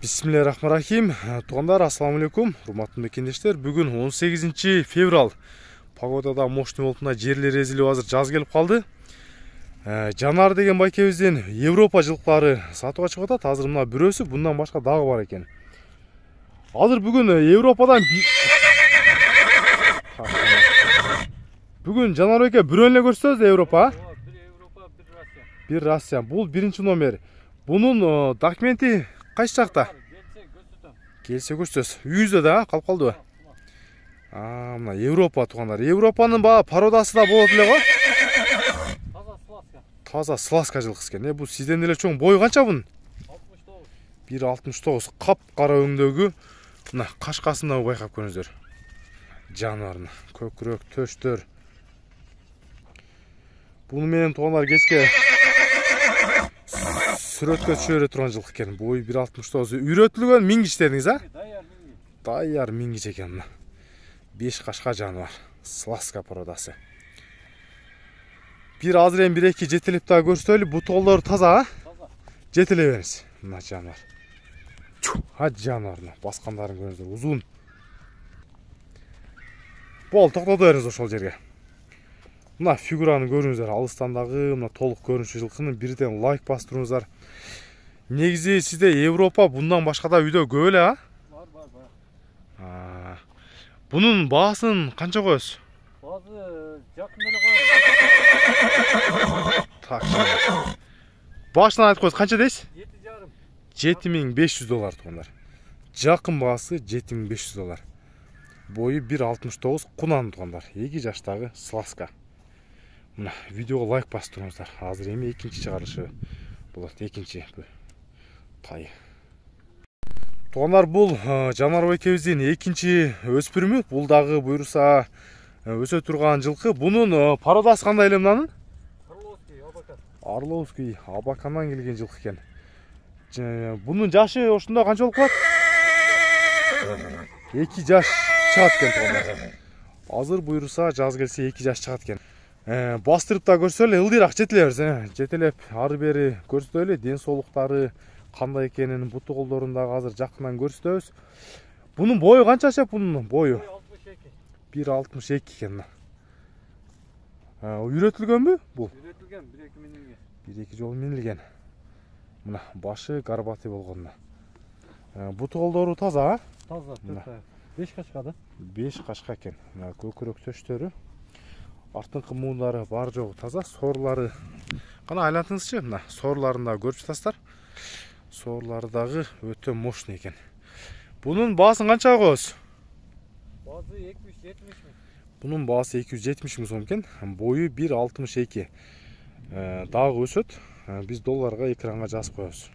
Бисмиллахиррахманиррахим. Туғандар, ассаламу алейкум. Урматтуу мекендештер. Бүгін 18 февраль. Погодада мощный болуп мына жерлер эзилип азыр жаз келип калды. Жанар деген байкебизден Европа жылкылары сатууга чыгып атат. Азыр мына бирөөсү, bundan башка дагы бар экен. Азыр бүгүн Европадан бүгүн Жанар байке бирөөнү эле көрсөтөбүз Европа. Bir Avrupa, bir Rusya. Bir Rusya. Бул биринчи номер. Bunun документи кайсы жакта? Келсе көрсөтөбүз. Үйүздө да калып калдыбы? Мына Европа тугандар. Европанын пародасы да болот эле го. Таза сласка. Таза сласка жылкысы экен. Бул сизден эле чоң. Бою канча bunun? 69. 1.69. Кап кара өңдөгү. Мына кашкасында байкап көрүңүздөр. Жанарны, көкүрөк, төштөр. Буну менен тугандар кечке сүрөткө түшөрө турган жылкы экен. Бою 1.69. Үйрөтүлгөн мингич дедиңиз, а? Даяр мингич экен. 5 кашка жаныбар. Сласка породасы. Bir азыр эми 1-2 жетелеп да көрсөтөлү. Бу толдор таза, а? Таза. Жетелеп бериңиз. Мына жаныбар. Жанарны баскандарын көрүңүздөр. Узун. Бол, токтото бериңиз ошол жерге. Мына фигураны көрүңүздөр. Алыстан дагы мына толук көрүнүшү жылкынын бирден лайк бастырыңыздар. Негизи сизде Европа bundan башка да үйдө көп эле, а? Бар. Bunun баасын канча коесуз? Bazı yakın ele koyalım. Так. Башынан айтып коесуз, канча дейсиз? 7,5. $7500 тугандар. Жакын баасы $7500. Бою 1.69, кунан тугандар. 2 жаштагы сласка. Мына видеого лайк басып туруңуздар. Азыр эми экинчи чыгарышы болот. Экинчи тай. Тугандар, бул Жанар байкебиздин экинчи өспүрүмү. Бул дагы буйруса өсө турган жылкы. Бунун пародасы кандай эле мынанын? Орловский, Абакан. Орловский, Абакандан келген жылкы экен. Bunun жашы ошондо канча болуп калат? 2 жаш чыгат экен тугандар. Азыр буйруса жаз келсе 2 жаш чыгат экен. Бастырып да көрсөлү, ылдыйраак жетелебиз, жетелеп ары бери көрсөтөлү, ден соолуктары кандай экенин, буту колдорундагы азыр жакындан көрсөтөбүз. Bunun бою канча шеп? Bunun бою 1.62 экен. Үйрөтүлгөнбү бул? Üretilgen 1-2 minilgen. 1-2 жолу минилген. Мына башы горбатый болгону. Буту колдору таза, а? Таза, 5 kaçkadı. 5 кашка экен. Мына көкүрөк төштөрү, артыңкы муундары бар жогу таза, соорлары. Кана айлантыңызчы, мына соорларында көрүп жатасыздар. Соорлары дагы өтө мощный экен. Bunun баасын канча коесуз? Bazı 270 mi? Bunun баасы 270 миң сом экен. Бою 1.62. Дагы өсөт. Биз долларга экранга жазып коебуз.